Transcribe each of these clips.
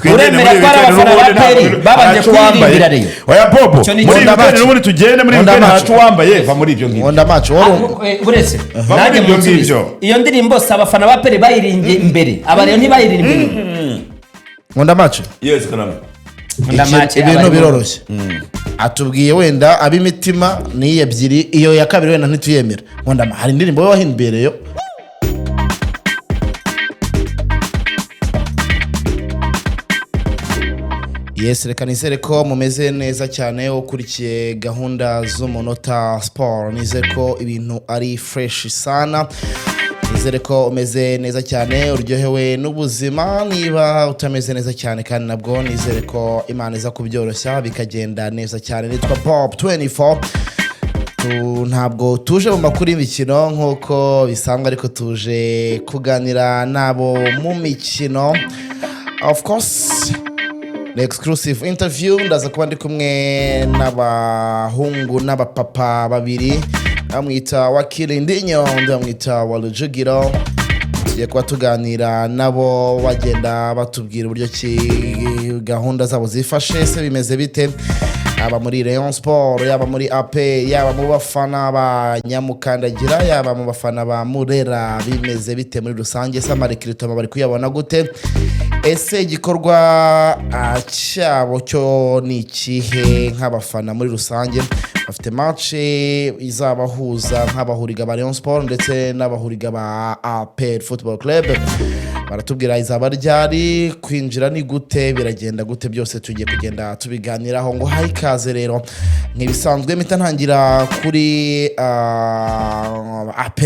twigende muri weekend babanje kwirindira rero oya bobo muri weekend n'ubundi tugende muri weekend ntacu wambaye va muri ibyo ngibyo Nkunda match uretse nanjye mu ngibyo iyo ndirimbo abafana ba Pele bayiringiye imbere aba rero ntibayiririmbe Nkunda match yes kanama ibintu biroroshye atubwiye wenda abimitima ni ebyiri iyo ya kabiri wenda ntituyemera Nkunda hari indirimbo yo wahimbereyo Yes, reka nizere ko mumeze neza cyane ukurikiye gahunda z'umunota sport nizere ko ibintu ari fresh sana nizere ko umeze neza cyane uryohewe n'ubuzima niba utameze neza cyane kandi nabwo nizere ko Imana iza kubyoroshya bikagenda neza cyane nitwa Pop 24 ntabwo tuje mu makuru y'imikino nk'uko bisanzwe ariko tuje kuganira nabo mu mikino of course the exclusive interview ndaza kuba ndi kumwe n'abahungu n'abapapa babiri amwita wa Kirindinyo ndamwita wa Rujugiro tugiye kuba tuganira nabo bagenda batubwira uburyo ki gahunda zabo zifashe se bimeze bite yaba muri Rayon Sport yaba muri AP yaba mu bafana ba Nyamukandagira yaba mu bafana ba Murera bimeze bite muri rusange samarikirito bari kuyabona gute ese igikorwa cyabo cyo ni ikihe nk'abafana muri rusange bafite match izabahuza nk'abahuriga ba Rayon Sport ndetse n'abahuriga ba AP Football Club baratubwira izaba ryari kwinjira ni gute biragenda gute byose tugiye kugenda tubiganiraho ngo hayi kaze rero nkibisanzwe mitantangira kuri AP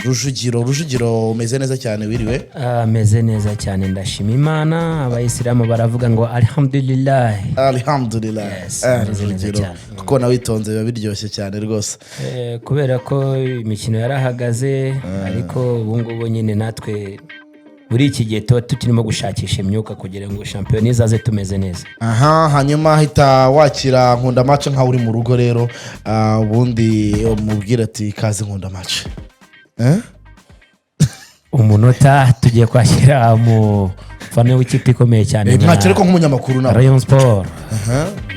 Rujugiro umeze neza cyane wiriwe ameze neza cyane ndashima Imana abayisilamu baravuga ngo alhamdulillah yes, Rujugiro kuko nawe witonze biba biryoshye cyane rwose kubera ko imikino yarahagaze ariko ubu ngubu nyine natwe buri iki gihe tuba tukirimo gushakisha imyuka kugira ngo shampiyona izaze tumeze neza hanyuma hita wakira Nkunda match nka uri mu rugo rero ubundi umubwira ati kaze Nkunda match umunota tugiye kwakira mu fane w'ikipe ikomeye cyane ntacyo ariko nk'umunyamakuru nawe Rayon Sport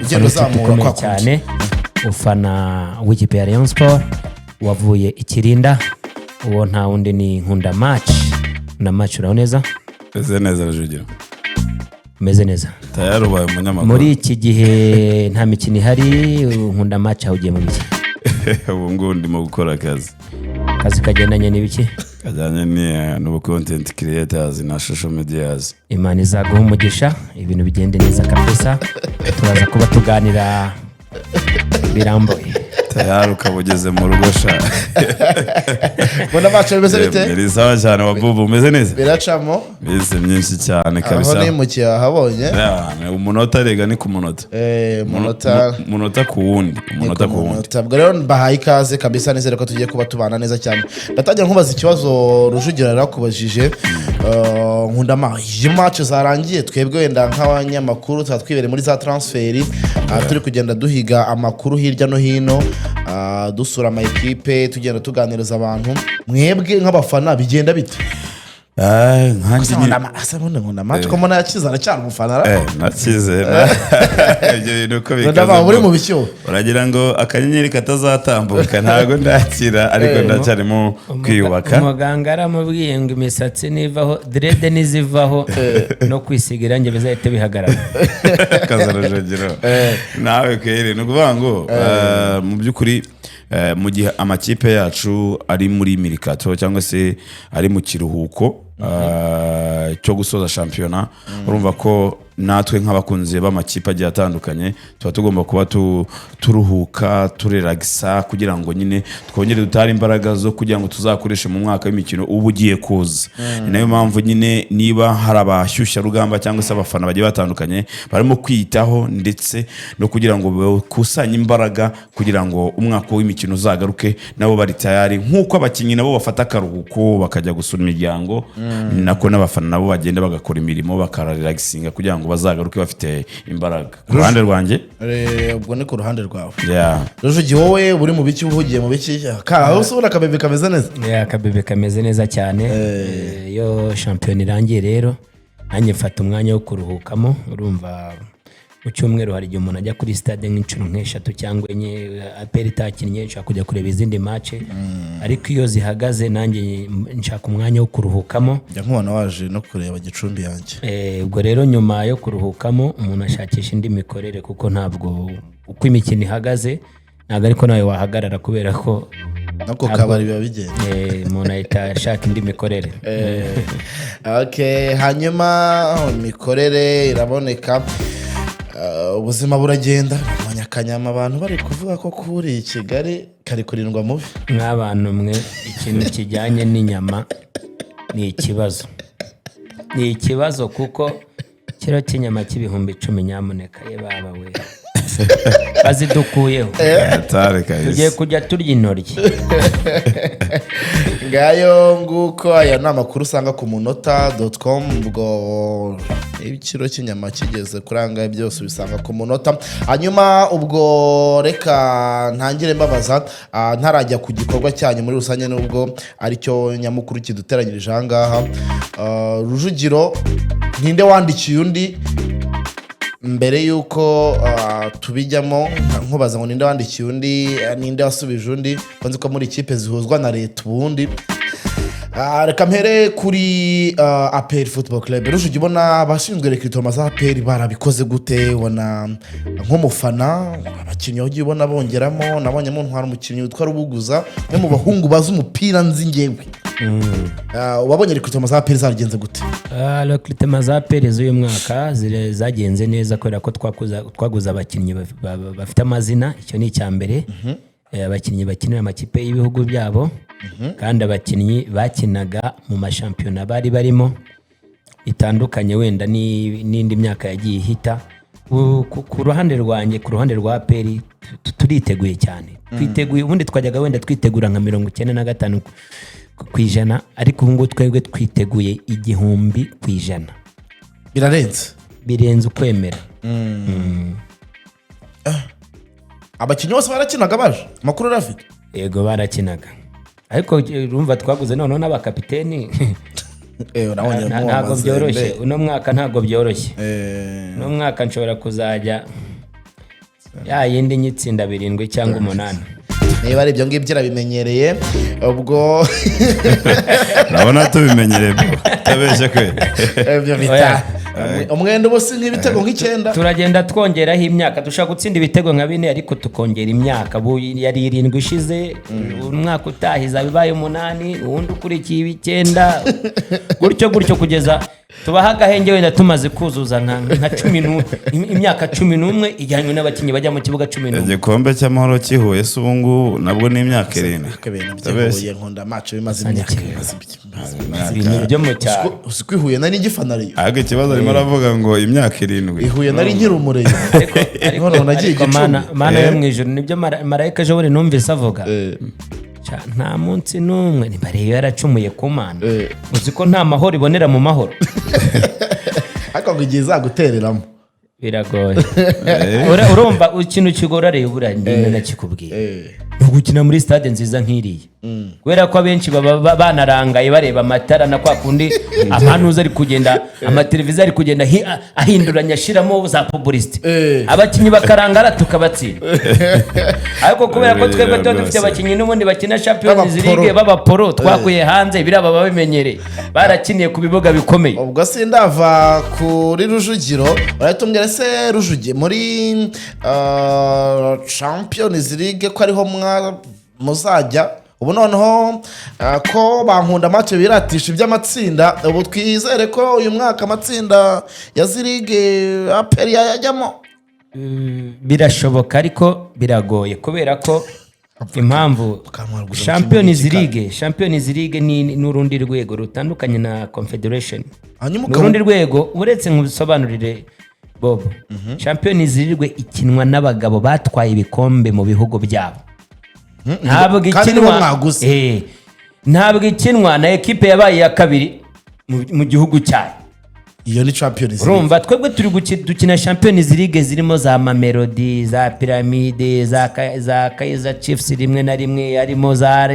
ugenda uzamuka cyane ufana w'ikipe ya Rayon Sport wavuye ikirinda uwo nta wundi ni Nkunda match na match uraoneza meze neza Rujugiro meze neza tayari ubaye umunyamakuru muri iki gihe nta mikino ihari Nkunda match ahugiye mu biki ubu ngubu ndimo gukora akazi kagendanye n'ibiki kajyanye n'ubu content creators na social medias Imana izaguha umugisha ibintu bigende neza kabisa turaza kuba tuganira biramboye tayari ukabugeze mu rugo sha Nkunda match bimeze bite biri sawa cyane wa bubu umeze neza biracamo bise myinshi cyane kabisa aho ni mu kiya habonye umunota rega ni ku munota munota ku wundi tabwo rero bahaye ikaze kabisa nizere ko tugiye kuba tubana neza cyane ndatangira nkubaza ikibazo Rujugiro yarakubajije Nkunda match zarangiye twebwe wenda nk'abanyamakuru twibere muri za transferi turi kugenda duhiga amakuru hirya no hino dusura ama equipe tugenda tuganiriza abantu mwebwe nk'abafana bigenda bite nkanjye Nkunda match ko mona yakizana cyane umufana nakize ibyo bintu uko bikaza muri mu bicyo uragira ngo akanyenyeri katazatambuka ntago ndakira ariko ndacyarimo kwiyubaka umuganga aramubwiye ngo imisatsi nivaho dread nizivaho no kwisiga irange bizahite bihagarara kazarajogero nawe kwere no kuvuga ngo mu byukuri mu gihe amakipe yacu ari muri mirikato cyangwa se ari mu kiruhuko cyo gusoza shampiyona urumva ko natwe nk'abakunzi b'amakipe agiye atandukanye tuba tugomba kuba turuhuka turelagisa kugira ngo nyine twongere dutare imbaraga zo kugira ngo tuzakoreshe mu mwaka w'imikino ubu ugiye kuza ni nayo mpamvu nyine niba hari abashyushya rugamba cyangwa se abafana bagiye batandukanye barimo kwitaho ndetse no kugira ngo bakusanye imbaraga kugira ngo umwaka w'imikino uzagaruke nabo bari tayari nk'uko abakinnyi nabo bafata akaruhuko bakajya gusura imiryango nako n'abafana nabo bagenda bagakora imirimo bakarelaxinga kugira ngo bazagaruke bafite imbaraga ku ruhande rwanjye ubwo ni ku ruhande rwawe Rujugiro wowe uri mu biki uhugiye mu biki aho usubira akabebe kameze neza akabebe kameze neza cyane iyo shampiyona irangiye rero nanjye mfata umwanya wo kuruhukamo. Urumva mu cyumweru hari igihe umuntu ajya kuri stade nk'inshuro nk'eshatu cyangwa enye, APR itakinnye nshaka kujya kureba izindi match, ariko iyo zihagaze nanjye nshaka umwanya wo kuruhukamo. njya nkubona waje no kureba Gicumbi yanjye. Ubwo rero nyuma yo kuruhukamo umuntu ashakisha indi mikorere, kuko ntabwo uko imikino ihagaze ntabwo ariko nawe wahagarara, kubera ko nako kabari biba bigenda. umuntu ahita ashaka indi mikorere. Okay, hanyuma imikorere iraboneka, ubuzima buragenda. Abanyakanyama abantu bari kuvuga ko kuri i Kigali kari kurindwa mubi. Nk'abantu mwe ikintu kijyanye n'inyama ni ikibazo, ni ikibazo, kuko kiro cy'inyama cy'ibihumbi 10 nyamuneka ye baba we bazidukuyeho, tugiye kujya turya intoryi. Ngayo nguko aya ni amakuru usanga ku munota.com. ubwo ikiro cy'inyama kigeze kuranga byose bisanga ku munota. Hanyuma ubwo reka ntangire mbabaza, ntarajya ku gikorwa cyanyu muri rusange nubwo aricyo nyamukuru kiduteranyirije aha ngaha. Rujugiro ninde wandikiye undi mbere yuko tubijyamo? Nkubaza ngo ninde wandikiye undi, ninde wasubije undi, konzi ko muri ikipe zihuzwa na leta ubundi. Reka mpere kuri APR Football Club. Rujugiro, ubona abashinzwe recruitment za APR barabikoze gute? Ubona nk'umufana abakinnyi ugiye ubona bongeramo, nabonye mu ntwara umukinnyi witwa Rubuguza, umwe mu bahungu bazi umupira nzi ngewe. Wabonye recruitment za APR zagenze gute? Recruitment za APR z'uyu mwaka zagenze neza, kubera ko twaguze abakinnyi bafite amazina. Icyo ni icya mbere. Abakinnyi bakinira amakipe y'ibihugu byabo, kandi abakinnyi bakinaga mu mashampiyona bari barimo itandukanye, wenda n'indi myaka yagiye ihita. Ku ruhande rwanjye, ku ruhande rwa APR turiteguye cyane. Twiteguye, ubundi twajyaga wenda twitegura nka 95%, ariko ubu ngubu twebwe twiteguye 100%. Birenze ukwemera. Abakinnyi bose barakinaga baje amakuru arafite? Yego barakinaga, ariko urumva twaguze none n'abakapiteni. Ntabwo byoroshye uno mwaka, ntabwo byoroshye. Uno mwaka nshobora kuzajya ya yindi nyitsinda 7 cyangwa 8. Niba ari ibyo ngibyo irabimenyereye ubwo nabona tubimenyereye tabeshe kwe ibyo bita umwenda ubusi nk'ibitego nk'icyenda. Turagenda twongeraho imyaka, dushaka gutsinda ibitego nka 4 ariko tukongera imyaka. Yari 7 ishize, umwaka utahiza bibaye 8, uwundi ukurikiye 9, gutyo kugeza tubaha agahenge wenda tumaze kuzuza nka 10 imyaka 11 ijyanye n'abakinnyi bajya mu kibuga 11. Igikombe cy'amahoro kihuye se ubungu nabwo ni imyaka 7. Nkunda match bimaze imyaka ibintu byo mu cyaro. Usikwihuye nari ngifana riyo, ahubwo ikibazo arimo aravuga ngo imyaka 7 ihuye nari nkiri umurenge. Ariko nagiye Gicumbi, mana yo mu ijuru, nibyo marayika ejo buri numvise avuga. Nta munsi n'umwe nibariyo yaracumuye ku Mana. Uzi ko nta mahoro ibonera mu mahoro. Ariko ngo igihe zagutereramo biragoye. Urumva ikintu kigora rero burangenda nakikubwiye. Gukina muri stade nziza nk'iriye, kubera ko abenshi baba banarangaye bareba amatara na kwa kundi abantu ari kugenda amateleviziyo ari kugenda ahinduranya ashiramo za publicity, abakinnyi bakarangara tukabatsinda. Ariko kubera ko twebwe dufite abakinnyi n'ubundi bakina Champions League b'abaporo twakuye hanze, biraba babimenyereye, barakiniye ku bibuga bikomeye. Ubwo sindava kuri Rujugiro, uratumbwira se Rujugiro muri Champions League ko ariho muzajya ubu noneho ko bankunda match biratisha iby'amatsinda. Ubu twizere ko uyu mwaka amatsinda ya Zirige APR yajyamo. Birashoboka ariko biragoye, kubera ko impamvu Champions League ni n'urundi rwego rutandukanye na Confederation. N'urundi rwego uretse nk'ubisobanurire Bob. Champions League ikinwa n'abagabo batwaye ibikombe mu bihugu byabo. Ntabwo ikinwa na ekipe yabaye ya kabiri mu gihugu cyayo. Iyo ni Champions League. Urumva twebwe turi dukina Champions League zirimo za Mamelodi, za Pyramide, za Kaizer Chiefs rimwe na rimwe, harimo za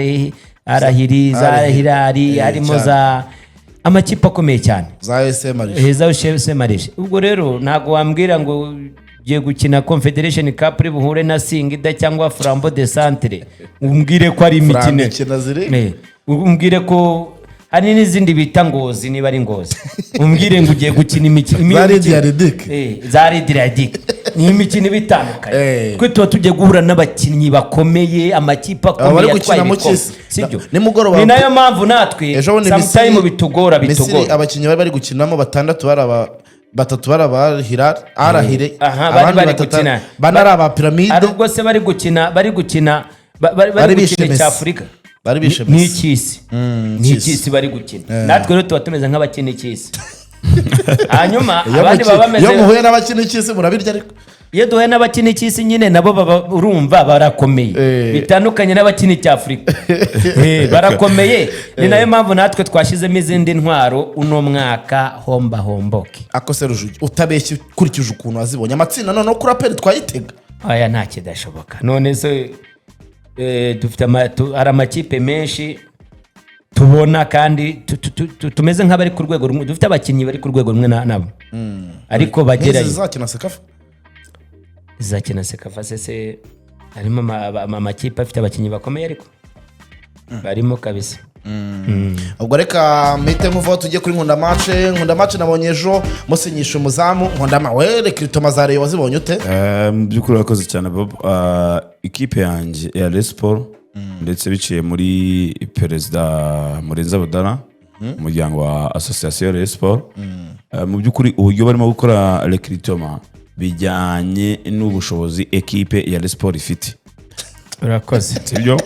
Arahiri, za Hilali, harimo za amakipe akomeye cyane za SM za SM ubwo rero ntago wambwira ngo ugiye gukina Confederation Cup uri buhure na Singida cyangwa Flambeau de Centre umbwire ko ari imikino umbwire ko hari n'izindi bita Ngozi niba ari Ngozi umbwire ngo ugiye gukina imikino za Ricard ni imikino bitandukanye kwe tuba tugiye guhura n'abakinnyi bakomeye amakipe akomeye atwaye ibikombe sibyo nimugoroba ni nayo mpamvu natwe sometimes bitugora abakinnyi bari gukinamo batatu barabahira arahire abandi batatu banara aba pyramide arubwo se bari gukina bari gukina cy'Afrika bari bishe n'ikisi bari gukina natwe rero tuba tumeze nk'abakina ikisi hanyuma abandi baba bameze iyo muhuye n'abakina ikisi murabirya ariko iyo duhuye n'abakina ikisi nyine nabo urumva barakomeye bitandukanye n'abakina cy'Afrika barakomeye ni nayo mpamvu natwe twashizemo izindi ntwaro uno mwaka homboke akose Rujugiro utabeshye kurikije ukuntu wazibonye amatsinda none kuri aperi twayitega aya nta kidashoboka none se dufite hari amakipe menshi tubona kandi tumeze nk'abari ku rwego rumwe dufite abakinnyi bari ku rwego rumwe nabo ariko bagerayo izakina sekafa se harimo amakipe afite abakinnyi bakomeye ariko barimo kabisa ubwo reka mpite nkuvaho tujye kuri Nkunda match nabonye ejo musinyisha umuzamu Nkunda we Ricard Mazare wazibonye ute mu by'ukuri wakoze cyane Bob ikipe yanjye ya Resport ndetse biciye muri perezida Murenza Budara umuryango wa Association Resport mu by'ukuri uburyo barimo gukora recruitment bijyanye n'ubushobozi ekipe ya Resport ifite urakoze sibyo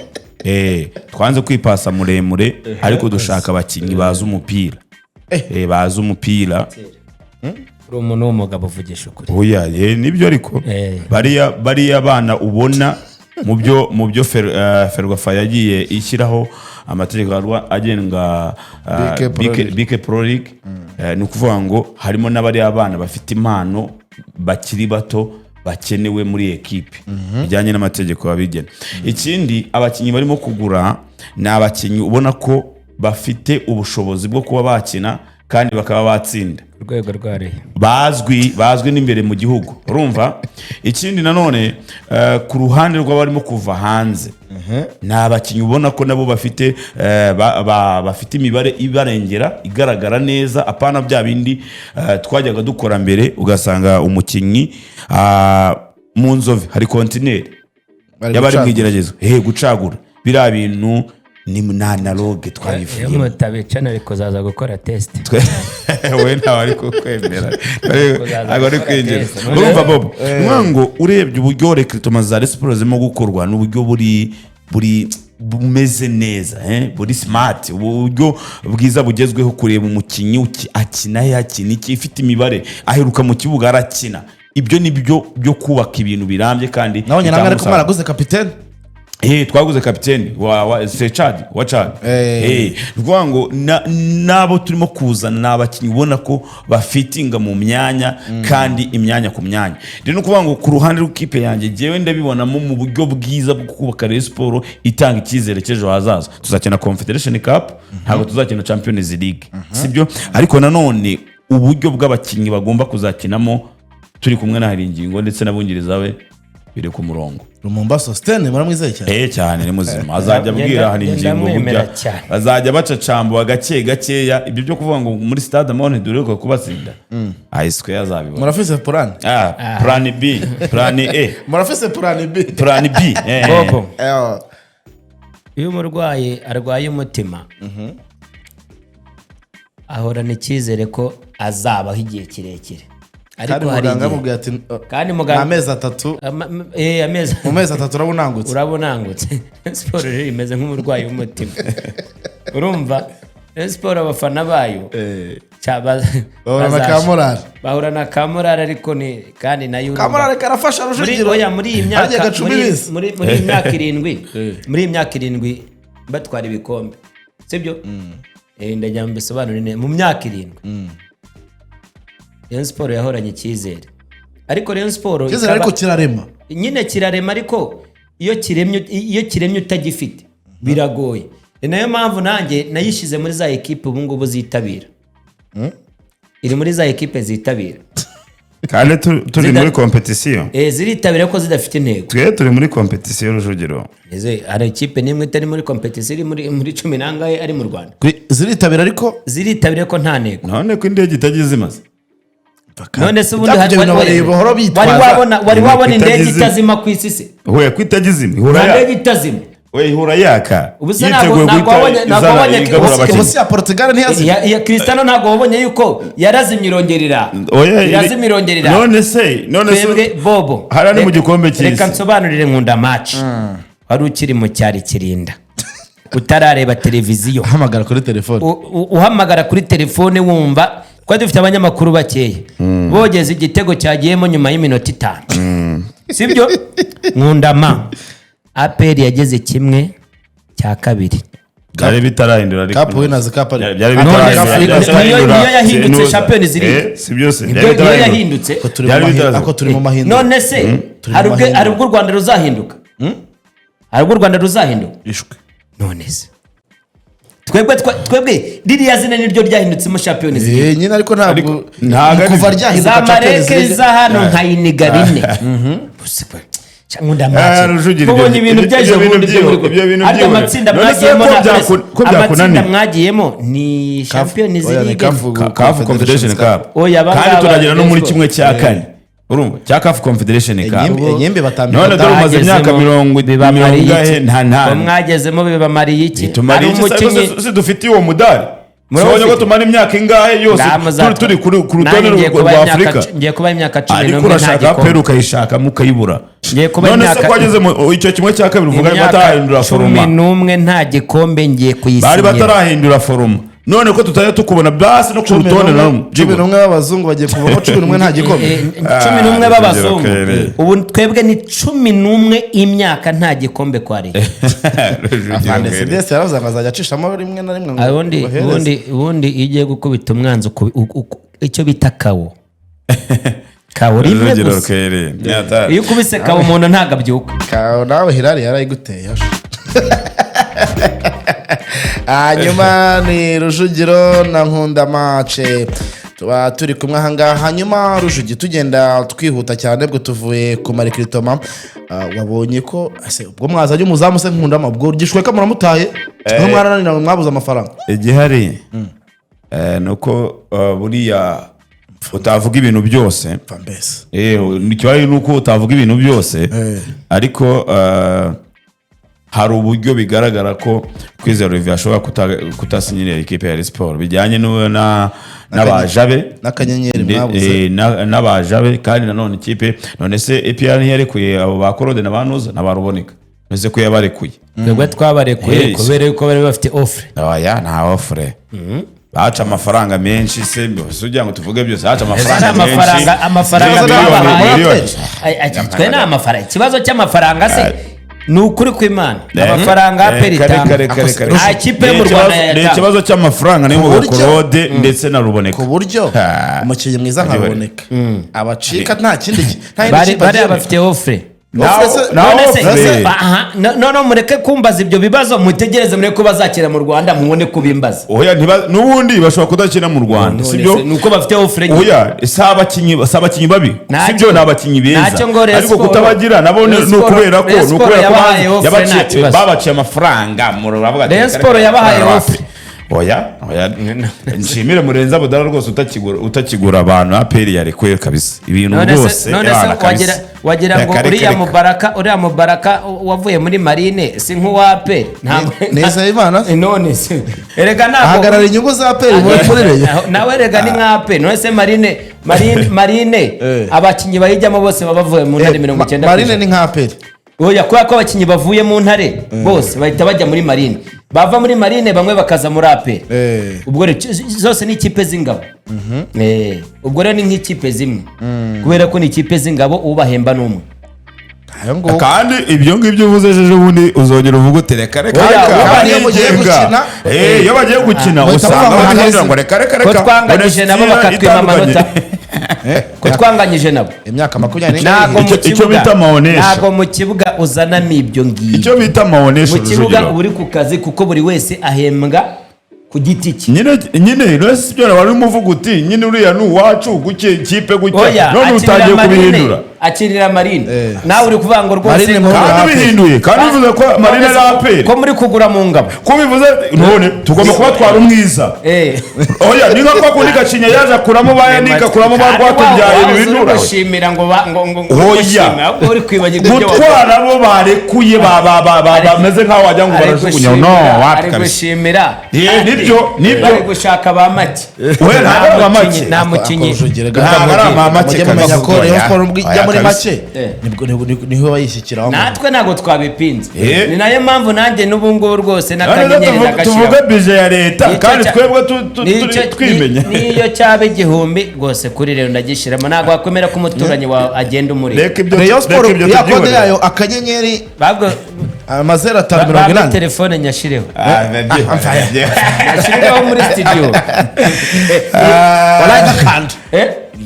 twanze kwipasa muremure ariko dushaka abakinnyi bazi umupira bazi umupira uri umuntu w'umugabo uvugisha ukuri oya nibyo ariko bariya bana ubona mu byo Ferwafa yagiye ishyiraho amategeko agenga BK Pro League ni ukuvuga ngo harimo n'abari abana bafite impano bakiri bato bakenewe muri ekipe bijyanye n'amategeko babigena ikindi abakinnyi barimo kugura ni abakinnyi ubona ko bafite ubushobozi bwo kuba bakina kandi bakaba batsinda urwego rware bazwi n'imbere mu gihugu urumva ikindi nanone ku ruhande rw'abarimo kuva hanze ni abakinnyi ubona ko nabo bafite imibare ibarengera igaragara neza apana bya bindi twajyaga dukora mbere ugasanga umukinnyi mu nzove hari kontineri y'abari mu igeragezo gucagura biriya bintu ni analogue twabivuye iyo mutabicana ariko zaza gukora test we ntawe ariko kwemera agore kwinjira urumva Bob mwango urebye uburyo recruitment za Resport zimo gukorwa n'uburyo buri bumeze neza buri smart uburyo bwiza bugezweho kureba umukinnyi akina yakina iki ifite imibare aheruka mu kibuga arakina ibyo nibyo byo kubaka ibintu birambye kandi nabonye namwe ariko mwaraguze kapiteni twaguze kapiteni wa Ricard rwa ngo nabo turimo kuzana n'abakinnyi ubona ko bafitinga mu myanya kandi imyanya ku myanya rero no kuvuga ngo ku ruhande rw'ikipe yanjye jewe ndabibonamo mu buryo bwiza bwo kubaka Resport itanga icyizere cy'ejo hazaza tuzakina Confederation Cup ntabwo tuzakina Champions League sibyo ariko nanone uburyo bw'abakinnyi bagomba kuzakinamo turi kumwe na hari ingingo ndetse n'abungiriza we biri ku murongo Rumumba Sostene muramwizeye cyane cyane ni muzima azajya abwira hari ingingo burya bazajya bacacamba gakeya ibyo byo kuvuga ngo muri stade Amahoro Dore ko kubatsinda ayiswe yazabibona murafise plan plan B plan A murafise plan B Bobo iyo umurwayi arwaye umutima ahorana icyizere ko azabaho igihe kirekire ariko hari kandi muganga amezi 3 mu mezi 3 urabunangutse Sport rero imeze nk'umurwayi w'umutima urumva Sport abafana bayo bahura na kamorari ariko ni kandi nayo kamorari karafasha Rujugiro muri iyi myaka muri iyi myaka 7 muri iyi myaka 7 batwara ibikombe sibyo ndajya mbisobanurire mu myaka 7 Rayon Sport yahoranye icyizere ariko Rayon Sport icyizere ariko kirarema nyine kirarema ariko iyo kiremye utagifite biragoye nayo mpamvu nanjye nayishize muri za ekipe ubu ngubu zitabira iri muri za ekipe zitabira kandi turi muri competition ziritabira ko zidafite intego twe turi muri competition Rujugiro hari ekipe nimwe itari muri competition iri muri 10 nangahe ari mu Rwanda ziritabira ko nta ntego none ko indege itagize imaze none se ubundi wari wabona indege itazima ku isi se we kwitagizima indege itazima ihura yaka yiteguye guhita ya Portugal ya Cristiano ntabwo wabonye yuko yarazimye irongerera none se bobo harani mu gikombe cy'isi reka nsobanurire Nkunda match wari ukiri mu cyari kirinda utarareba televiziyo uhamagara kuri telefone wumva ko dufite abanyamakuru bakeye bogeze igitego cyagiyemo nyuma y'iminota 5 sibyo Nkunda APR yageze 1/2 byari bitarahindura Cup winners cup byari bitarahindura niyo yahindutse Champions League si byose niyo yahindutse ako turi mu mahindura none se hari ubwo Rwanda ruzahinduka ishwe none se twebwe ririya zina niryo ryahindutse mu Champions League nyine ariko ntabwo kuva ryahinduka Champions League za hano nkayiniga bine Nkunda match ubonye ibintu byaje muri amatsinda mwagiyemo ni Champions League CAF Confederation Cup kandi turagira no muri kimwe cya kane urumva cya CAF Confederation Cup nyembe batambira none dore umaze imyaka 40 nta mwagezemo bibamariye iki ari umukinnyi si dufitiye uwo mudari Murabona ko tumara imyaka ingahe yose turi ku rutonde rwa Afrika ngiye kuba imyaka 10 ariko urashaka Peru kayishaka mukayibura none se kwageze mu icyo kimwe cya kabiri uvuga ko batarahindura foroma 11 nta gikombe ngiye kuyisinya bari batarahindura foroma none ko tutajya tukubona basi no ku rutonde namwe 11 b'abazungu bagiye kuvamo 11 nta gikombe 11 b'abazungu ubu twebwe ni 11 imyaka nta gikombe kwa leta afande CDS yarazanga azajya acishamo rimwe na rimwe ubundi igiye gukubita umwanzi icyo bita kawo rimwe gusa iyo ukubise kawo umuntu ntago abyuka kawo nawe Hilali yarayiguteye hanyuma ni Rujugiro na Nkunda match tuba turi kumwe ahangaha hanyuma Rujugi tugenda twihuta cyane bwo tuvuye ku marikritoma wabonye ko ubwo mwazajya umuzamu se Nkunda ubwo gishweka muramutaye mwarananira mwabuza amafaranga igihari nuko buriya utavuga ibintu byose nikibaye nuko utavuga ibintu byose ariko hari uburyo bigaragara ko Kwizera Olivier ashobora kutasinyira ikipe ya Sport bijyanye n'abajabe n'akanyenyeri mwabuze n'abajabe kandi nanone ikipe none se EPR ntiyarekuye abo bakorode n'abanuza n'abaruboneka nese ko yabarekuye twebwe twabarekuye kubera yuko bari bafite offre oya nta offre baca amafaranga menshi se sugira ngo tuvuge byose baca amafaranga twe na amafaranga ikibazo cy'amafaranga se ni ukuri kw'Imana amafaranga aperita nta kipe mu Rwanda ni ikibazo cy'amafaranga ni mu Korode ndetse na Ruboneka ku buryo umukinnyi mwiza nkaboneka abacika nta kindi bari bafite offre no mureke kumbaza ibyo bibazo mutegereze mureke ko bazakira mu Rwanda mubone kubimbaza oya nubundi bashobora kudakina mu Rwanda sibyo nuko bafite offre oya sabakinyi babi sibyo nabakinyi beza ariko kutabagira nabo nukubera ko babaciye amafaranga muravuga ati Sport yabahaye offre oya nshimire murenza budara rwose utakigura abantu APR yarekuye kabisa ibintu byose wagira ngo uriya mubaraka wavuye muri marine si nk'uwa APR neza Imana none se erega nako ahagarara inyungu za APR muri nawe erega ni nka APR none se marine abakinyi bayijyamo bose babavuye mu ntare 90 marine ni nka APR oya kwa ko abakinyi bavuye mu ntare bose bahita bajya muri marine bava muri marine bamwe bakaza muri APR ubwo zose ni ikipe z'ingabo ubwo rero ni nk'ikipe zimwe kubera ko ni ikipe z'ingabo ubahemba n'umwe kandi ibyo ngibyo uvuze ejo bundi uzongera uvuga utereka iyo bagiye gukina usanga bagira ngo reka ko twanganyije nabo bakatwima amanota ko twanganyije nabo imyaka 20 ntago mu icyo bita maonesha ntago mu kibuga uzanamo ibyo ngibyo icyo bita maonesha mu kibuga uri ku kazi kuko buri wese ahembwa ku giti cye nyine rwose ibyo wari umuvuga uti nyine uriya ni uwacu guke ikipe guke none utangiye kubihindura akinira marine nawe uri kuvuga ngo rwose kandi bihinduye kandi bivuze ko marine ari aperi ko muri kugura mu ngabo ko bivuze none tugomba kubatwara umwiza oya ni nka kwa kundi Gacinya yaje akuramo bayanika kuramo ba rwatubyaye ibinura gushimira ngo oya uri kwibagirwa ibyo gutwara bo barekuye bameze nkaho wajya ngo barajugunya no ari gushimira nibyo bari gushaka ba mati we ntabwo ba mati nta mukinyi nta mati muri make niho bayishyikiraho natwe ntabwo twabipinze ni nayo mpamvu nanjye n'ubu ngubu rwose n'akanyenyeri n'agashira tuvuge bije ya leta kandi twebwe twimenya niyo cyaba igihumbi rwose kuri rero ndagishyiramo ntabwo wakwemera ko umuturanyi wawe agenda umureba Rayon Sport ya kode yayo akanyenyeri amazera 580 telefone nyashireho nyashireho muri studio wala gakanda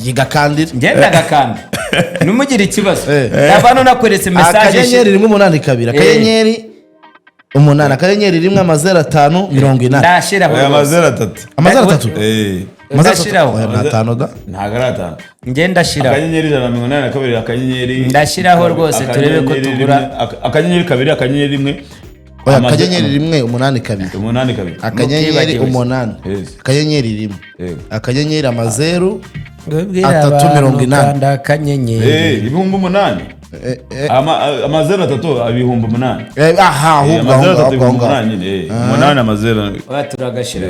yigakandira ngenda gakanda numugira ikibazo abantu nakweretse message akanyenyeri 182 akanyenyeri 8 akanyenyeri 1 amazera 580 ndashiraho amazera 3 amazera 3 ndashiraho ntatano da ntagarata ngenda shiraho akanyenyeri 182 akanyenyeri ndashiraho rwose turebe ko tugura akanyenyeri 2 akanyenyeri 1 oya akanyenyeri 1 8 2 akanyenyeri 8 akanyenyeri 1 akanyenyeri amazeru 380 akanyenyeri ibihumbi 8 amazero 3 ibihumbi 8 aha ahubwo ahubwo 8 amazero baturagashira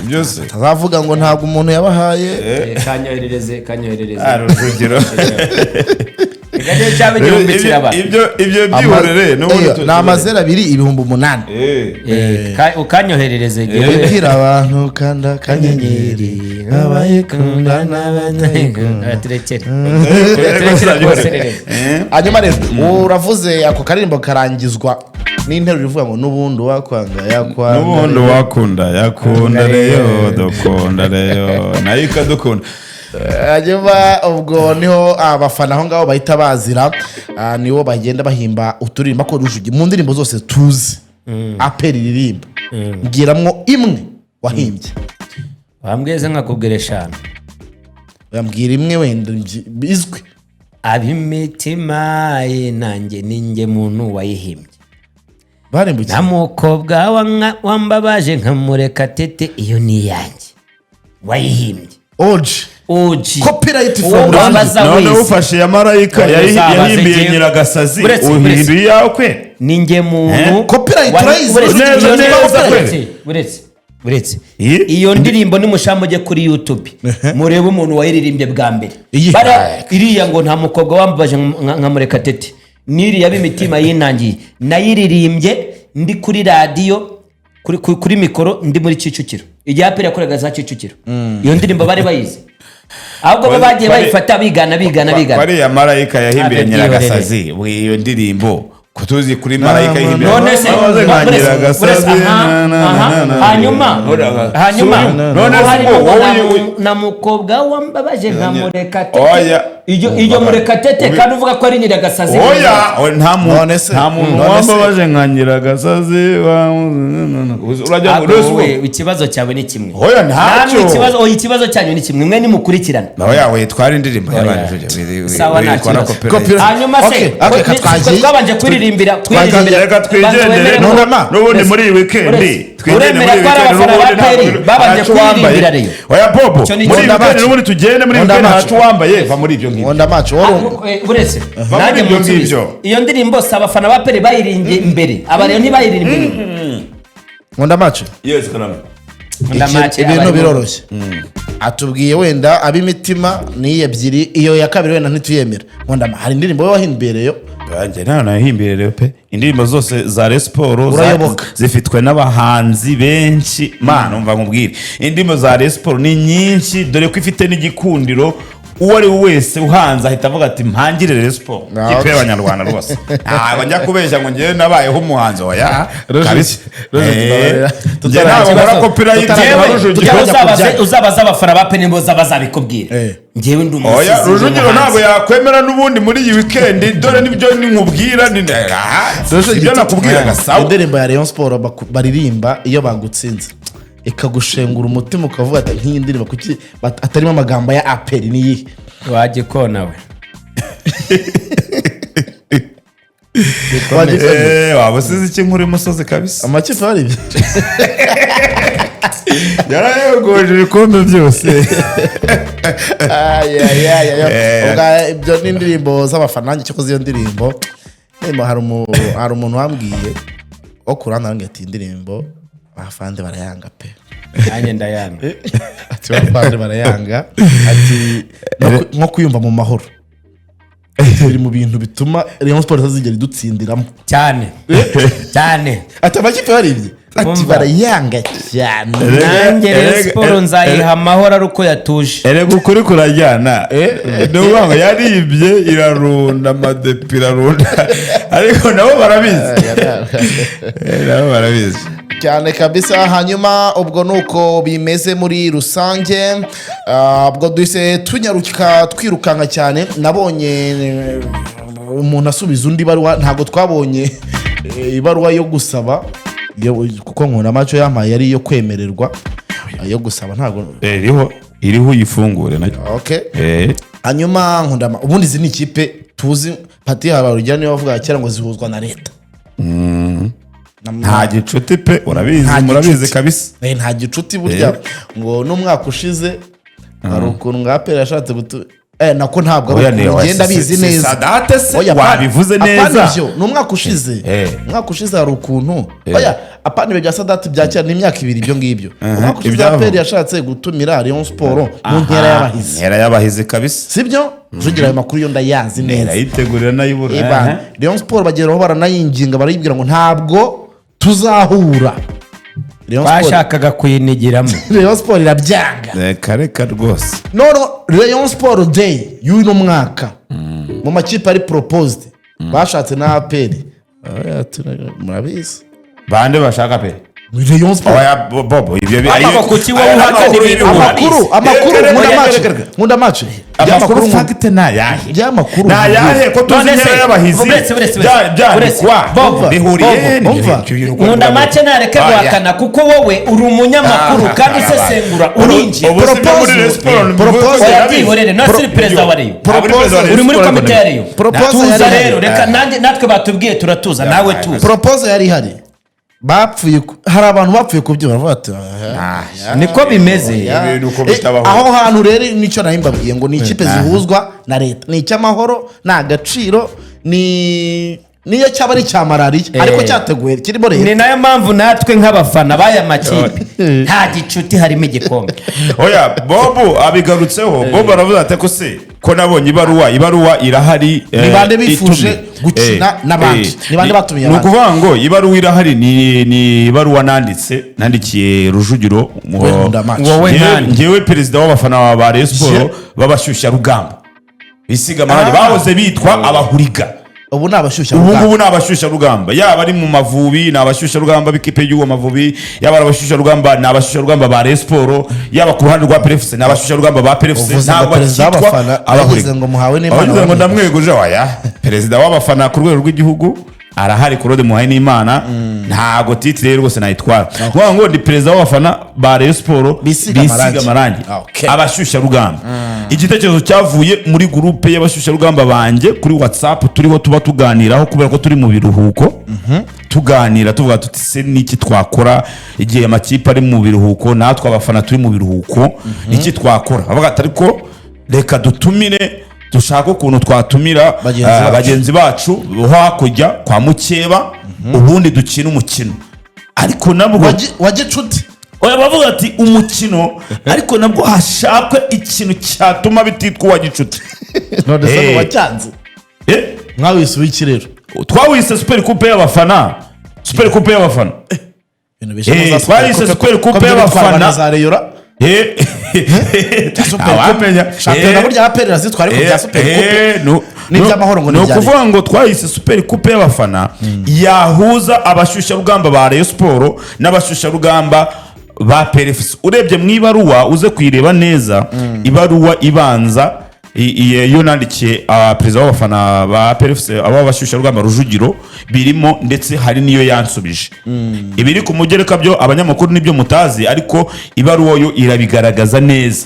byose tazavuga ngo ntabwo umuntu yabahaye kanyoherereze Rujugiro Biganye cyabe gihumbi kiraba ibyo byihorere n'ubundi na amazero 2 ibihumbi 8 ukanyoherereze gira abantu kanda kanyenyeri abayikunda n'abanyego turekere hanyuma rero uravuze ako karirimbo karangizwa n'interuro ivuga ngo n'ubundi wakwanga yakwanga n'ubundi yakunda reyo dukunda reyo nayo ikadukunda hanyuma ubwo niho abafana aho ngaho bahita bazira niwo bagenda bahimba uturirimba ko Rujugi mu ndirimbo zose tuzi aperi ririmba ngiramwo imwe wahimbye bambweze nkakubwira 5 bambwira imwe wenda bizwi abimitima nanjye ninjye muntu wayihimbye barimbuye namukobwa wambabaje nkamureka tete iyo ni yanjye wayihimbye Oji copyright from none ufashe ya marayika yahimbiye Nyiragasazi uhinduye yawe kwe ninjye muntu copyright uretse iyo ndirimbo nimushamuje kuri YouTube murebe umuntu wayiririmbye bwa mbere iriya ngo nta mukobwa wambabaje nkamureka tete niri yabimitima yinangiye nayiririmbye ndi kuri radio kuri mikoro ndi muri Kicukiro igihe apera yakoraga za Kicukiro iyo ndirimbo bari bayizi ahubwo bagiye bayifata bigana bari ya marayika yahimbye Nyiragasazi iyo ndirimbo kutuzi kuri marayika yihimbye none se hanyuma none na mukobwa wambabaje nkamureka tete iyo mureka tete kandi uvuga ko ari Nyiragasazi oya nta muntu wambabaje nka Nyiragasazi urajya ngo ikibazo cyawe ni kimwe oya ntacyo ikibazo cyanyu ni kimwe mwe nimukurikirana oya we twari indirimbo y'abana sawa nta hanyuma se twabanje kuririmbira reka twigendere n'ubundi muri iyi weekend uremera ko ari abafana ba peri babanje kuririmbira rero oya bobo muri iyi weekend n'ubundi tugende muri iyi weekend ntacu wambaye va muri ibyo ngibyo onda match uretse nanjye mu ngibyo iyo ndirimbo se abafana ba peri bayirimbye imbere aba rero ntibayirimbye onda match yes kanama ibintu biroroshye atubwiye wenda abimitima ni ebyiri iyo ya kabiri wenda ntituyemera onda hari indirimbo yo wahimbereyo banjye nahimbereyo pe indirimbo zose za Resport zifitwe n'abahanzi benshi mana umva nkubwire indirimbo za Resport ni nyinshi dore ko ifite n'igikundiro uwo ari we wese uhanze ahita avuga ati mpangire Rayon Sport ikipe y'abanyarwanda rwose ntabwo njya kubeshya ngo ngewe nabayeho umuhanzi oya kabisa njye ntabwo nkora copyright uzabaza abafana ba Penimbo zabazabikubwira ngewe ndi umusizi oya Rujugiro ntabwo yakwemera n'ubundi muri iyi weekend dore nibyo nkubwira ni ibyo nakubwira gasawa indirimbo ya Rayon Sport baririmba iyo bagutsinze ikagushengura umutima ukavuga ati nk'iyi ndirimbo kuki atarimo amagambo ya aperi niyi wagikona we waba usize iki nkuri musozi kabisa amakipe ari yarayogoje ibikombe byose ibyo ni indirimbo z'abafana nanjye cyo iyo ndirimbo hari umuntu wambwiye wo kurana nange ati indirimbo abafande barayanga pe nanjye ndayanga ati abafande barayanga ati nko kuyumva mu mahoro biri mu bintu bituma Rayon Sport zigera idutsindiramo cyane cyane ati amakipe yaribye ati barayanga cyane nanjye Rayon Sport nzayiha amahoro ari uko yatuje erega ukuri kurajyana n'ubwo yaribye irarunda amadepi irarunda ariko nabo barabizi cyane kabisa. Hanyuma ubwo nuko bimeze muri rusange, ubwo duhise tunyaruka twirukanka cyane. Nabonye umuntu asubiza undi baruwa, ntago twabonye ibaruwa yo gusaba, kuko nkunda macho yampaye yari yo kwemererwa, yo gusaba ntago iriho yifungure nayo. Okay. Hanyuma nkunda ubundi izi ni ikipe tuzi pati Habarujya niyo bavuga cyera ngo zihuzwa na leta. Nta gicuti pe, murabizi kabisa. Nta gicuti burya ngo n'umwaka ushize hari ukuntu ngapera yashatse nako ntabwo ugenda bizi neza. Sadate se wabivuze neza. N'umwaka ushize. Umwaka ushize hari ukuntu. Oya, apana ibyo bya Sadate bya cyane n'imyaka ibiri ibyo ngibyo. Umwaka ushize apera yashatse gutumira Rayon Sport mu nkera y'abahizi. Nkera y'abahizi kabisa. Sibyo? Rujugira ayo makuru yo ndayazi neza. Yitegurira nayibura. Rayon Sport bageraho baranayinginga barayibwira ngo ntabwo tuzahura. Bashakaga kuyinigiramo. Rayon Sport irabyanga. Reka rwose. No, Rayon Sport Day y'uno mwaka mu makipe ari proposed bashatse na APR. Murabizi bande bashaka pe Rayon Sport. Oya bobo ibyo kuki wowe uhakana ibintu amakuru nkunda match amakuru fact na yahe y'amakuru na yahe ko tuzi nkera y'abahizi bobo bihuriye nkunda match nareke guhakana kuko wowe uri umunyamakuru kandi usesengura urinje propose yabihorere no siri perezida wa Rayon uri muri komite ya Rayon tuza rero reka natwe batubwiye turatuza nawe tuza propose yari hari bapfuye, hari abantu bapfuye kubyo baravuga ati niko bimeze aho hantu rero nicyo nahimbabwiye ngo ni ikipe zihuzwa na leta, ni icy'amahoro, na agaciro, niyo cyaba ari cya malariya ariko cyateguye kirimo leta. Ni nayo mpamvu natwe nk'abafana baya makipe nta gicuti harimo igikombe. Oya bobo abigarutseho, bobo aravuga ati ko se ko nabonye ibaruwa irahari, ni bande bifuje gukina n'abandi, ni bande batumiye abandi. Nukuvuga ngo ibaruwa irahari ni ibaruwa nandikiye Rujugiro ngewe perezida w'abafana ba Rayon Sport babashyushya rugamba bisiga amahane bahoze bitwa abahuriga. Ubu nabashyushya rugamba, yaba ari mu Mavubi nabashyushya rugamba bikipe y'uwo Mavubi, yaba abashyushya rugamba nabashyushya rugamba ba Rayon Sport, yaba ku ruhande rwa PFC nabashyushya rugamba ba PFC. Ntabwo bakitwa abahuriga ngo muhawe n'Imana, ngo ndamweguje. Oya, perezida w'abafana ku rwego rw'igihugu arahari, Claude muhaye n'Imana, ntago titre rwose nayitwara. Ngo ndi perezida w'abafana ba Rayon Sport bisiga amarangi abashyushya rugamba. Igitekerezo cyavuye muri groupe y'abashyushya rugamba banje kuri WhatsApp, turiho tuba tuganiraho kubera ko turi mu biruhuko. Tuganira tuvuga tuti se niki twakora igihe amakipe ari mu biruhuko, natwe abafana turi mu biruhuko, niki twakora. Avuga ati ariko reka dutumire, dushaka ukuntu twatumira bagenzi bacu hakurya kwa Mukeba, ubundi dukina umukino. Ariko nabwo wagicuti oya bavuga ati umukino ariko nabwo hashakwe ikintu cyatuma bititwa wagicuti. None se wacyanze mwawise w'ikirero twawise Super Coupe y'abafana, Super Coupe y'abafana. Twawise Super Coupe y'abafana shampiyona burya APR razitwara ariko bya super coupe n'iby'amahoro ngo ni ukuvuga ngo twahise super coupe y'abafana yahuza abashyushyarugamba ba Rayon Sport n'abashyushyarugamba ba PRFC. Urebye mu ibaruwa uze kuyireba neza, ibaruwa ibanza iyo nandikiye perezida w'abafana ba PRFC aba bashyushyarugamba Rujugiro birimo, ndetse hari niyo yansubije. Ibiri ku mugereka byo abanyamakuru nibyo mutazi, ariko ibaruwa yo irabigaragaza neza.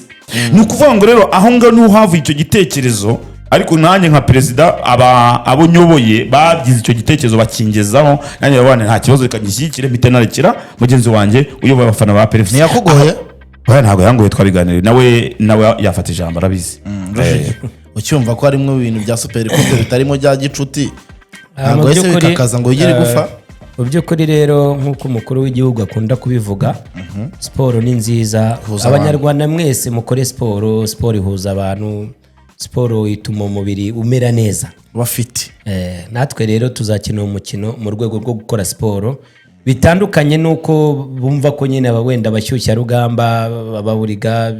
Ni ukuvuga ngo rero aho ngaho niho havuye icyo gitekerezo, ariko nanjye nka perezida abo nyoboye babyize icyo gitekerezo bakingezaho, nanjye babana nta kibazo reka gishyikire mpite narekera mugenzi wanjye uyoboye abafana ba PRFC. Ntiyakugoye? Ntabwo yangoye, twabiganiriye nawe yafata ijambo arabizi. Ucyumva ko harimo ibintu bya super coupe bitarimo bya gicuti, ntabwo yese bikakaza ngo yigire gufa. Mu by'ukuri rero nk'uko umukuru w'igihugu akunda kubivuga, siporo ni nziza, abanyarwanda mwese mukore siporo. Siporo ihuza abantu, siporo ituma umubiri umera neza bafite. Natwe rero tuzakina umukino mu rwego rwo gukora siporo bitandukanye, nuko bumva ko nyine wenda bashyushya rugamba baburiga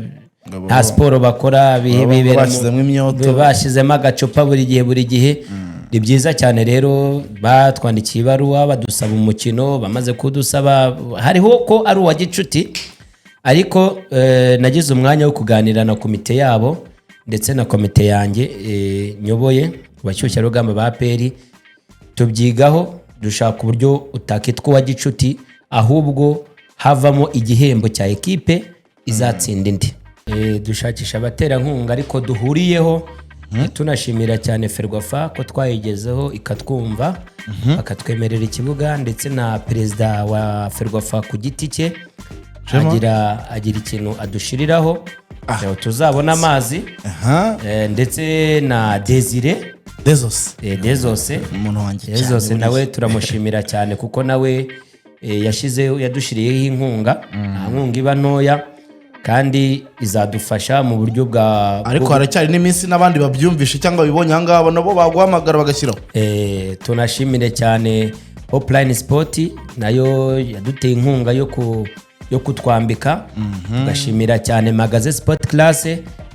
nta siporo bakora, bashyizemo agacupa buri gihe. Ni byiza cyane rero batwandikiye ibaruwa badusaba umukino, bamaze kudusaba hariho ko ari uwa gicuti, ariko nagize umwanya wo kuganira na komite yabo ndetse na komite yanjye nyoboye bashyushya rugamba ba APR, tubyigaho dushaka uburyo utakitwa uwa gicuti, ahubwo havamo igihembo cya ekipe izatsinda indi. Dushakisha abaterankunga ariko duhuriyeho, tunashimira cyane Ferwafa ko twayigezeho ikatwumva, akatwemerera ikibuga, ndetse na perezida wa Ferwafa ku giti cye agira ikintu adushiriraho tuzabona amazi, ndetse na Dezose umuntu wanjye Dezose nawe turamushimira cyane kuko nawe yadushiriyeho inkunga. Nta nkunga iba ntoya kandi izadufasha mu buryo bwa, ariko haracyari n'iminsi n'abandi babyumvishe cyangwa bibonye aha ngaha nabo baguhamagara bagashyiraho. Tunashimire cyane Hopline Sport nayo yaduteye inkunga yo kutwambika. Tugashimira cyane Magaze Sport Class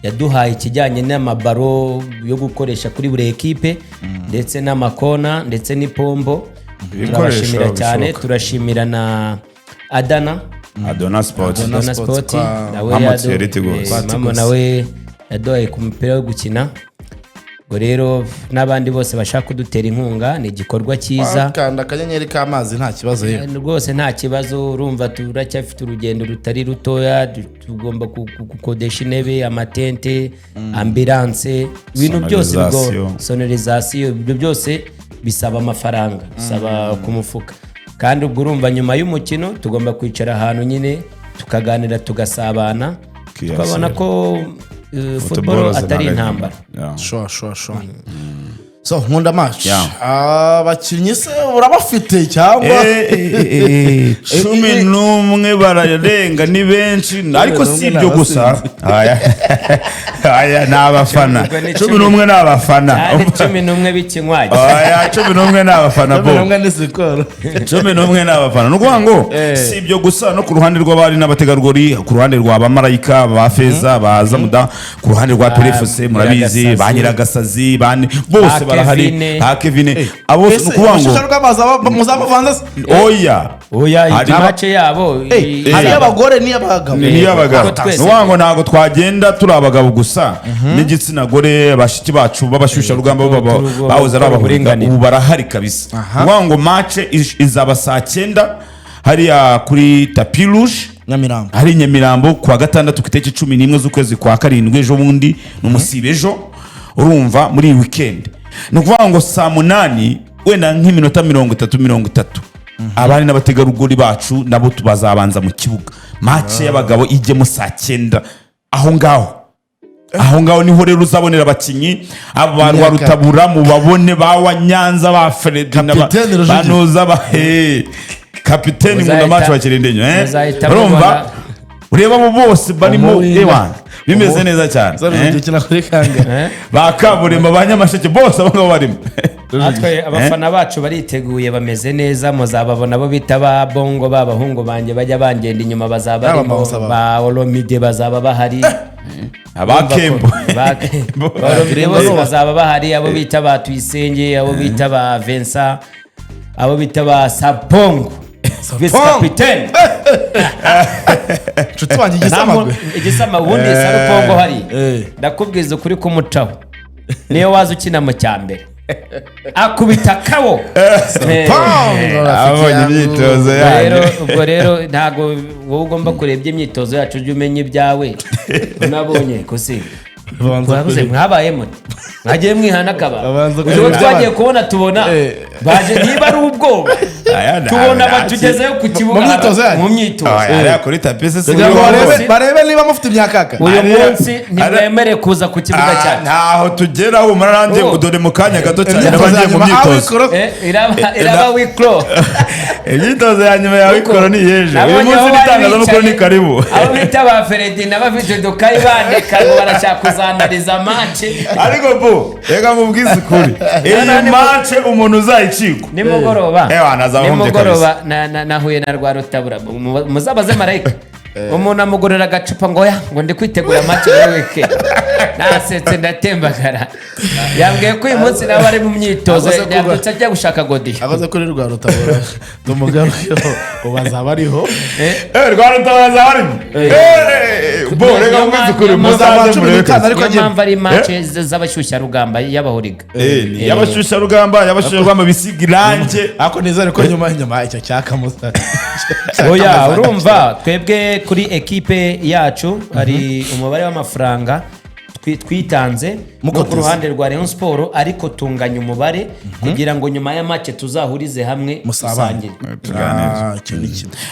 yaduhaye ikijyanye n'amabaro yo gukoresha kuri buri ekipe, ndetse n'amakona ndetse n'ipombo. Turabashimira cyane. Turashimira na Adona Sport nawe yaduhaye ku mupira wo gukina. Ngo rero n'abandi bose bashaka kudutera inkunga, ni igikorwa cyiza. Kanda akanyenyeri k'amazi nta kibazo yewe rwose nta kibazo. Urumva turacyafite urugendo rutari rutoya, tugomba gukodesha intebe, amatente, ambulance, ibintu byose sonorisation, ibyo byose bisaba amafaranga, bisaba ku mufuka. Kandi ubwo urumva nyuma y'umukino tugomba kwicara ahantu nyine tukaganira tugasabana, tukabona ko football atari intambara. Sure. So Nkunda match abakinnyi se urabafite cyangwa 11 bararenga ni benshi, ariko si ibyo gusa. Aya n'abafana 11 n'abafana 11 bikinywaje. 11 n'abafana bo 11 ni sikoro 11 n'abafana. Nukuvuga ngo si ibyo gusa, no ku ruhande rw'abari n'abategarugori, ku ruhande rwa bamarayika ba Feza baza muda, ku ruhande rwa PRFC murabizi ba Nyiragasazi bose barahari, ha Kevin abo. Nukuvuga ngo muzamuvanza oya imace yabo hari abagore ni abagabo. Nukuvuga ngo ntago twagenda turi abagabo gusa, n'igitsina gore bashiki bacu babashyushya rugamba bahoze ari abahuringa, ubu barahari kabisa. Nukuvuga ngo match izaba saa 9 hariya kuri Tapis Rouge Nyamirambo, hari Nyamirambo kuwa gatandatu ku itariki 11 z'ukwezi kwa 7 ejo bundi n'umusibe ejo, urumva muri weekend. Nukuvuga ngo saa 8 wenda nk'iminota 30 abari n'abategarugori bacu nabo tubazabanza mu kibuga. Match y'abagabo ijyemo saa 9 aho ngaho niho rero uzabonera abakinyi abantu wa Rutabura mu babone bawa Nyanza ba Fred banoza ba kapiteni mu match wa Kirendenyo urumva ureba abo bose barimo bimeze neza cyane kuri kange ba Kaburimbo abanyamasheke bose abo barimo natwe abafana bacu bariteguye bameze neza muzababona bo bita ba bongo b'abahungu banjye bajya bangenda inyuma bazaba barimo ba Olomide bazaba bahari abakembo bose bazaba bahari abo bita ba Tuyisenge abo bita ba Vincent abo bita ba Sapongo vice capitaine nshuti wanjye igisama ubundi Sapongo hari ndakubwiza ukuri kumucaho niyo waza ukina mu cyambere akubita kabo abonye imyitozo yayo ubwo rero ntago wowe ugomba kurebya imyitozo yacu ujye umenya ibyawe unabonye kusi bavuze mwabayemo mwagiye mwihana akaba ubwo twagiye kubona tubona baje niba ari ubwoba tubona batugezeyo ku kibuga mu myitozo kuri tapisi se barebe niba mufite imyakaka uyu munsi ntibemere kuza ku kibuga cyacu ntaho tugera umarande udore mu kanya gato cyane n'abagiye mu myitozo iraba wikro imyitozo ya nyuma ya wikro ni yeje uyu munsi n'itangazamakuru ni karibu abo bita ba Feredi n'abafite dukayi bandika ngo barashaka kuzanariza match ariko bo reka mubwize ukuri iyi match umuntu uzayicikwa nimugoroba nimugoroba nahuye na rwa rutabura muzabaze marayika umuntu amugurira agacupa ngo ngo ndi kwitegura match ya weekend nasetse ndatembagara yambwiye ko uyu munsi nawe ari mu myitozo yabyutse ajya gushaka godi abaze kuri rwa rutabura tumugarukiho ubazaba ariho rwa rutabura azaba arimo bo reka mubwize ukuri muzabaze mureke ariko mpamvu ari match z'abashyushya rugamba y'abahuriga y'abashyushya rugamba bisiga irange ako nizere ko nyuma icyo cyakamusa oya urumva twebwe kuri ekipe yacu hari umubare w'amafaranga twitanze ku ruhande rwa Rayon Sport ariko tunganya umubare kugira ngo nyuma ya match tuzahurize hamwe musangire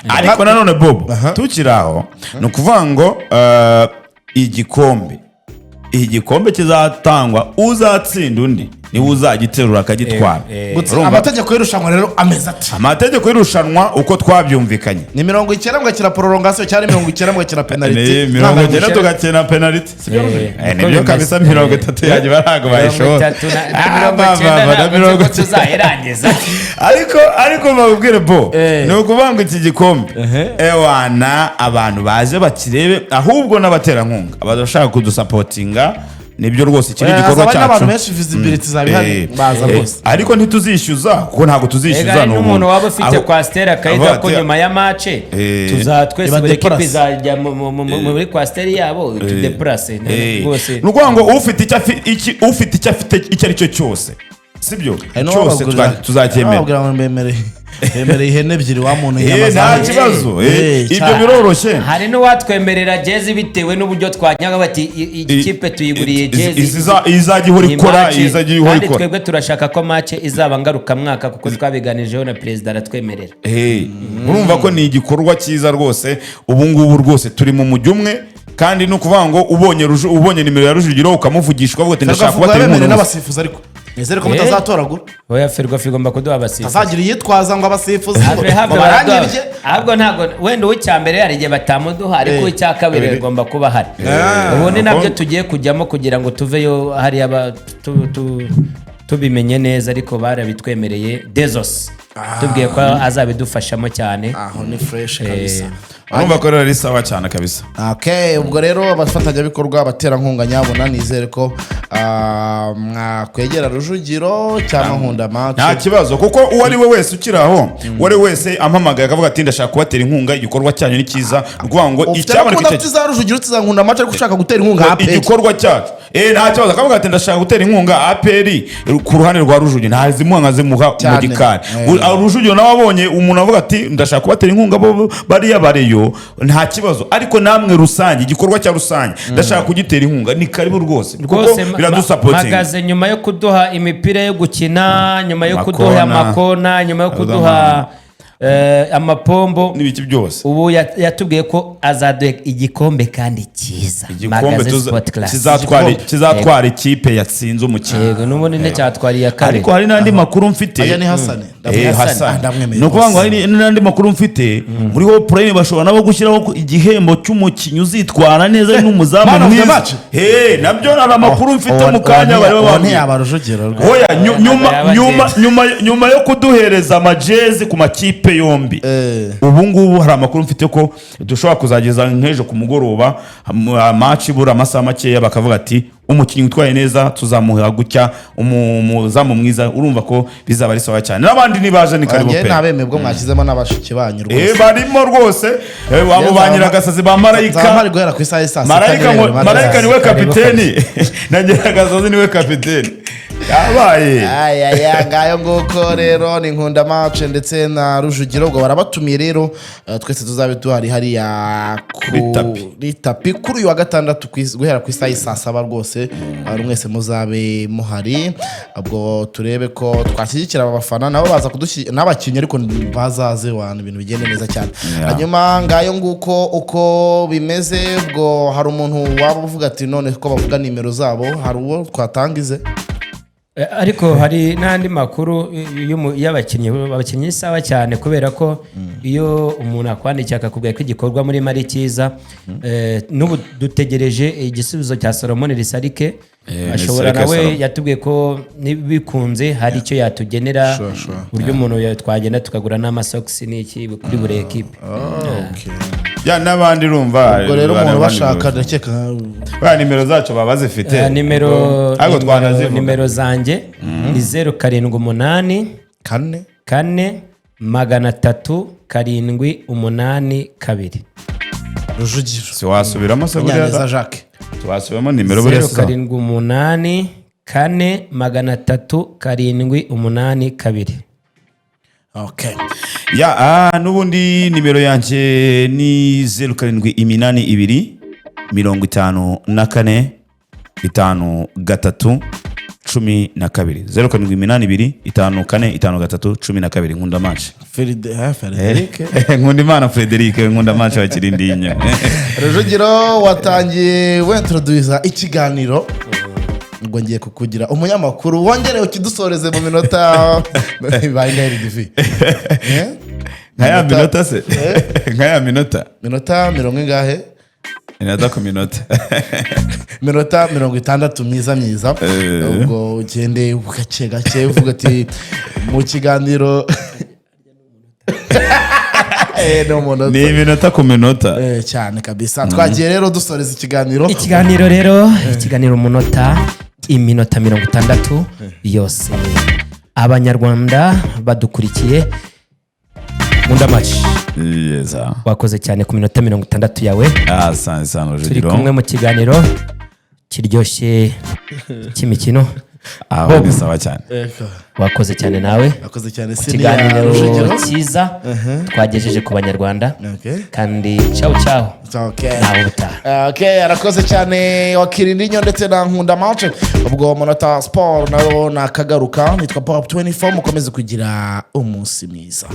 ariko nanone Bob tukiraho no kuvuga ngo igikombe kizatangwa uzatsinda undi niwe uzagiterura akagitwara amategeko y'irushanwa rero ameze ati amategeko y'irushanwa uko twabyumvikanye ni 90 mugakina prolongation cyari 90 mugakina penalty 90 tugakina penalty nibyo kabisa 30 yaje barago bayishora 90 tuzayirangiza ariko babwire bo ni ukuvanga iki gikombe ewana abantu baje bakirebe ahubwo n'abaterankunga abashaka kudusapotinga nibyo rwose ikiri gikorwa cyacu abantu benshi visibility zabihari baza bose ariko ntituzishyuza kuko ntago tuzishyuza n'umuntu waba ufite kwastera akayida ko nyuma ya match tuzatwese buri equipe izajya muri kwastera yabo tudeplace rwose nuko ngo ufite icyo ari cyo cyose sibyo cyose tuzacyemera Emereye ihene ebyiri wa muntu nta kibazo ibyo biroroshye hari n'uwatwemerera jezi bitewe n'uburyo twanyaga bati ikipe tuyiguriye jezi izajya ihora ikora kandi twebwe turashaka ko match izaba ngaruka mwaka kuko twabiganijeho na president aratwemerera urumva ko ni igikorwa cyiza rwose ubu ngubu rwose turi mu mujyi umwe kandi no kuvuga ngo ubonye nimero ya Rujugiro ukamuvugisha ukavuga ati ndashaka kuba turi mu n'abasifuzi ariko nizere ko mutazatoragura oya Ferwafa igomba kuduha abasifuzi azagira yitwaza ngo abasifuzi barangirije ahubwo ntago wenda uw'icyambere hari igihe batamuduha ariko icya kabiri igomba kuba hari ubu ni nabyo tugiye kujyamo kugira ngo tuveyo hari tubimenye neza ariko barabitwemereye Dezos tubwiye ko azabidufashamo cyane aho ni fresh kabisa urumva ko rero sawa cyane kabisa ubwo rero abafatanyabikorwa abaterankunga nyabona nizere ko mwakwegera Rujugiro cyangwa Nkunda match nta kibazo kuko uwo ari we wese ukiraho uwo ari wese ampamagaye akavuga ati ndashaka kubatera inkunga igikorwa cyanyu ni cyiza ukuvuga ngo icyaboneka cyo Rujugiro tuzankunda match ariko ushaka gutera inkunga APR igikorwa cyacu nta kibazo akavuga ati ndashaka gutera inkunga APR ku ruhande rwa Rujugiro ntazimuha nkazimuha mu gikari Rujugiro nawe abonye umuntu avuga ati ndashaka kubatera inkunga bariya bareyo nta kibazo ariko namwe rusange igikorwa cya rusange ndashaka kugitera inkunga ni karibu rwose kuko biradusapotinga magaze nyuma yo kuduha imipira yo gukina nyuma yo kuduha amakona nyuma yo kuduha amapombo n'ibiki byose ubu yatubwiye ko azaduha igikombe kandi cyiza igikombe kizatwara ikipe yatsinze umukino yego n'ubundi nticyatwariye kabiri ariko hari n'andi makuru mfite aya ni Hasani ni ukuvuga ngo hari n'andi makuru mfite muri ho prime bashobora nabo gushyiraho igihembo cy'umukinnyi uzitwara neza n'umuzamu mwiza nabyo nari amakuru mfite mu kanya bari babwiye Rujugiro nyuma yo kuduhereza amajezi ku makipe yombi ubu ngubu hari amakuru mfite ko dushobora kuzageza nk'ejo ku mugoroba match ibura amasaha makeya bakavuga ati umukinnyi utwaye neza tuzamuha gutya umuzamu mwiza urumva ko bizaba ari sawa cyane n'abandi nibaje ni karibu pe nabeme bwo mwashyizemo n'abashiki banyu rwose barimo rwose wabo banyira gasazi ba Marayika guhera ku isaha y'isa Marayika niwe kapiteni nagira gasazi niwe kapiteni yabaye ngayo nguko rero ni Nkunda match ndetse na Rujugiro ubwo barabatumiye rero twese tuzabe duhari hariya kuri tapi kuri uyu wa gatandatu guhera ku isaha y'isa 7 rwose mwese muzabe muhari ubwo turebe ko twashyigikira abafana nabo baza kudushyigikira n'abakinnyi ariko bazaze wana ibintu bigende neza cyane hanyuma ngayo nguko uko bimeze ubwo hari umuntu waba uvuga ati none ko bavuga nimero zabo hari uwo twatangize ariko hari n'andi makuru y'abakinnyi sawa cyane kubera ko iyo umuntu akwandikiye akakubwira ko igikorwa muri mari cyiza n'ubu dutegereje igisubizo cya Solomon Risarike ashobora nawe yatubwiye ko bikunze hari icyo yatugenera buryo umuntu twagenda tukagura n'amasokisi n'iki kuri buri ekipe ya n'abandi rumva ubwo rero umuntu bashaka ndakeka nimero zacu baba bazifite nimero zanjye ni 078 4 387 Rujugiro si wasubiramo se buriya Jacques twasubiramo nimero buriya 078 4 387 okay n'ubundi nimero yanjye ni 0782 54 53 12 0782 54 53 Nkunda match Frederic Nkundimana Frederic Nkunda match wa Kirindinya Rujugiro watangiye wintroduce ikiganiro ubwo ngiye kukugira umunyamakuru wongereye ukidusoreze mu minota bayingari divi nkaya minota se nkaya minota 100 inada ku minota minota 60 myiza ubwo ugende gake uvuga ati mu kiganiro ni iminota ku minota cyane kabisa twagiye rero dusoreza ikiganiro ikiganiro umunota iminota 60 yose abanyarwanda badukurikiye Nkunda match wakoze cyane ku minota 60 yawe turi kumwe mu kiganiro kiryoshye cy'imikino aho ni sawa cyane wakoze cyane nawe wakoze cyane ikiganiro cyiza twagejeje ku banyarwanda kandi ciao arakoze cyane Wakirindinyo ndetse na Nkunda match ubwo Monota Sport nayo nakagaruka nitwa Pop 24 mukomeze kugira umunsi mwiza.